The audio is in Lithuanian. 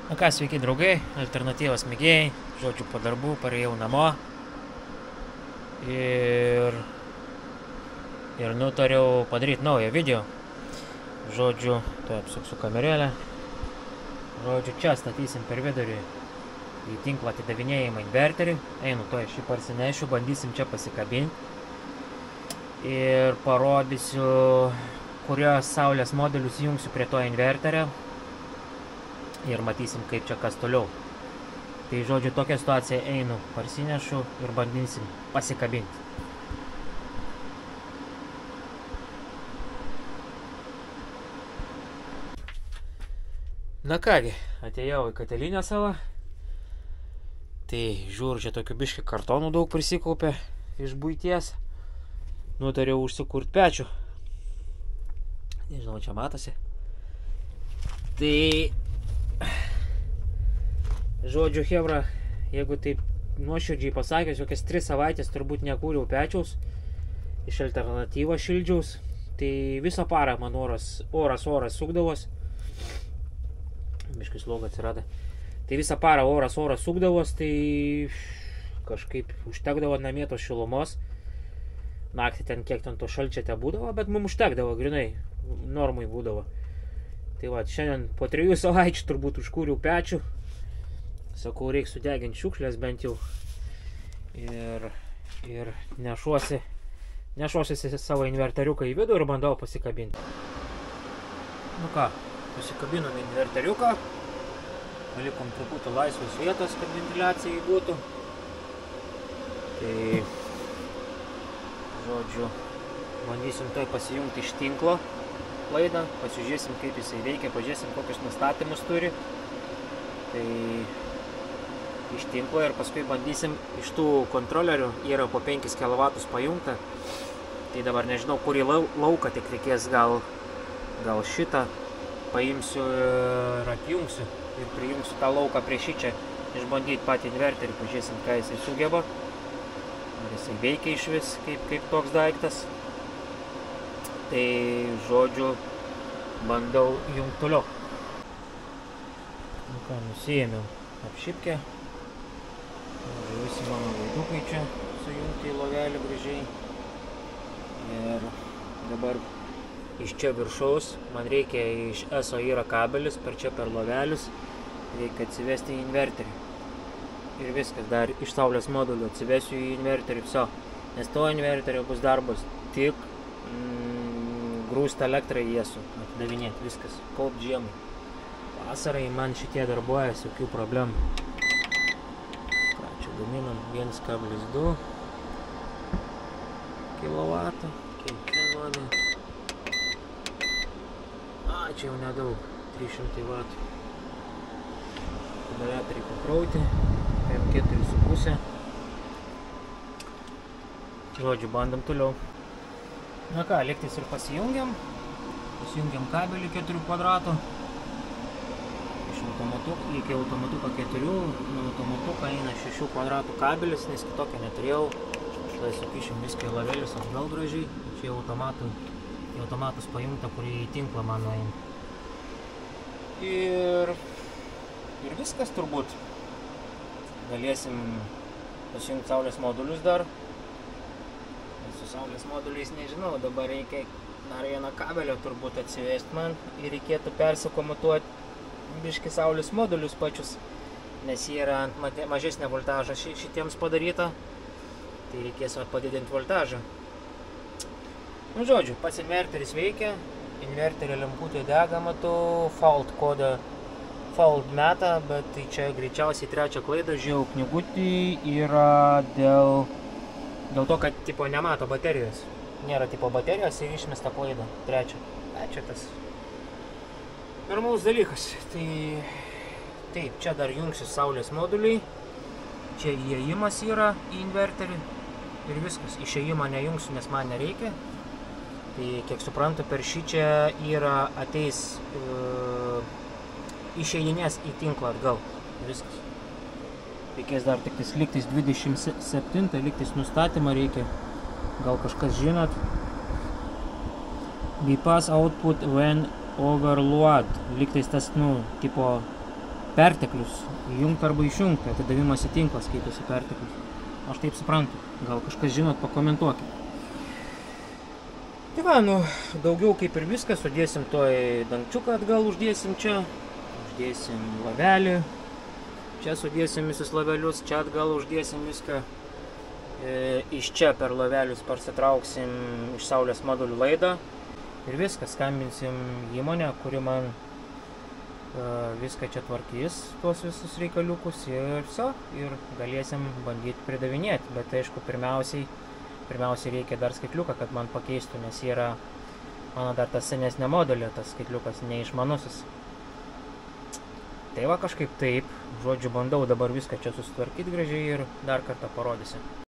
Na ką, sveiki draugai, alternatyvos mėgėjai, žodžiu, po darbų parėjau namo ir nutariau padaryti naują video. Žodžiu, tai apsuksiu kamerėlę. Žodžiu, čia statysim per vidurį į tinklą atidavinėjimą inverterį. Einu to iš jį parsinešiu, bandysim čia pasikabinti. Ir parodysiu, kurios saulės modelius jungsiu prie to inverterio. Ir matysim, kaip čia kas toliau. Tai žodžiu, tokia situacija, einu, parsinešu ir bandysim pasikabinti. Na kągi, atėjau į katilinę savo. Tai žiūriu, čia tokių biškį kartonų daug prisikaupė iš buities. Nutariau užsikurti pečių. Nežinau, čia matosi. Tai žodžiu, chebra, jeigu taip nuoširdžiai pasakęs, jokias 3 savaitės turbūt nekūriau pečiaus, iš alternatyvos šildžiaus, tai visą parą man oras sukdavos, biškis logo atsirado, tai visą parą oras sukdavos, tai kažkaip užtekdavo namie tos šilumos, naktį ten kiek ten to šalčio te būdavo, bet mums užtekdavo, grinai, normai būdavo. Tai va, šiandien po 3 savaičių turbūt užkūriau pečių. Sakau, reikia sudeginti šiukšlės bent jau. Ir nešuosi savo inverteriuką į vidų ir bandau pasikabinti. Nu ką, pasikabinom inverteriuką. Palikom truputį laisvos vietos, kad ventiliacijai būtų. Tai, žodžiu, bandysim tai pasijungti iš tinklo laidą, pasižiūrėsim, kaip jisai veikia, pažiūrėsim, kokius nustatymus turi. Tai iš tinklo ir paskui bandysim iš tų kontrolerių, yra po 5 kW pajungta. Tai dabar nežinau, kurį lauką tik reikės, gal šitą paimsiu ir atjungsiu ir prijungsiu tą lauką prie šičia, išbandyti patį inverterį, pažiūrėsim, ką jisai sugeba. Ar jisai veikia iš vis, kaip toks daiktas. Tai, žodžiu, bandau jungti toliau. Nu ką, nusiėmiau apšipkę. Visi mano vaidukai čia sujungti į lovelį gražiai. Ir dabar iš čia viršaus, man reikia iš ESO yra kabelis, per čia per lovelius, reikia atsivesti į inverterį. Ir viskas, dar iš saulės modulių atsivesiu į inverterį, viso. Nes to inverterio bus darbas tik grūst elektrą į ESO, atidavinėti, viskas, kaupt žiemai. Vasarai man šitie darbuojas, jokių problemų. Ką čia gaminam, 1,2 kW, kiek kainuoja. Čia jau nedaug, 300 W. Akumuliatoriai pakrauti, M4,5. Žodžiu, bandom toliau. Na ką, lygtais ir pasijungiam kabelį 4 kvadratų. Iš automatuko, iki automatuko 4, nuo automatuko eina 6 kvadratų kabelis, nes kitokio neturėjau. Štai sukišim viską į lavelius atgal gražiai. Čia automatus pajungta, kurį į tinklą man nueina. Ir viskas turbūt. Galėsim pasijungti saulės modulius dar. Su saulės moduliais nežinau, dabar reikia dar vieną kabelio turbūt atsivesti man ir reikėtų persikomatuoti biškį saulės modulius pačius, nes jie yra ant mažesnė voltažą šitiems padaryta, tai reikės padidinti voltažą. Nu žodžiu, pats inverteris veikia, inverterio lemputė dega, matau, fault kodą fault meta, bet tai čia greičiausiai 3 klaidą, žiūrėjau knygutį, yra dėl to, kad tipo nemato baterijos. Nėra tipo baterijos ir išmesta klaida. 3. Čia tas normalus dalykas. Tai taip, čia dar jungsiu saulės moduliai. Čia įėjimas yra į inverterį. Ir viskas. Išėjimą nejungsiu, nes man nereikia. Tai kiek suprantu, per šį čia yra ateis išėjinės į tinklą atgal. Viskas. Reikės dar tik lygtais 27, lygtais nustatymą reikia. Gal kažkas žinot. Bypass output when overload. Lygtais tas, tipo perteklius, įjungta arba išjungta, atidavimas į tinklą skaitosi perteklius. Aš taip suprantu, gal kažkas žinot, pakomentuokit. Tai va, daugiau kaip ir viskas, sudėsim toj dangčiuką atgal, uždėsim čia, uždėsim lavelį, čia sudėsim visus lavelius, čia atgal uždėsim viską. Iš čia per lavelius parsitrauksim iš saulės modulių laidą ir viską, skambinsim įmonę, kuri man viską čia tvarkys, tuos visus reikaliukus ir viso, ir galėsim bandyti pridavinėti, bet aišku, pirmiausiai reikia dar skaitliuką, kad man pakeistų, nes yra mano dar tas senesnė modelė, tas skaitliukas neišmanusis. Tai va kažkaip taip, žodžiu, bandau dabar viską čia susitvarkyti gražiai ir dar kartą parodysiu.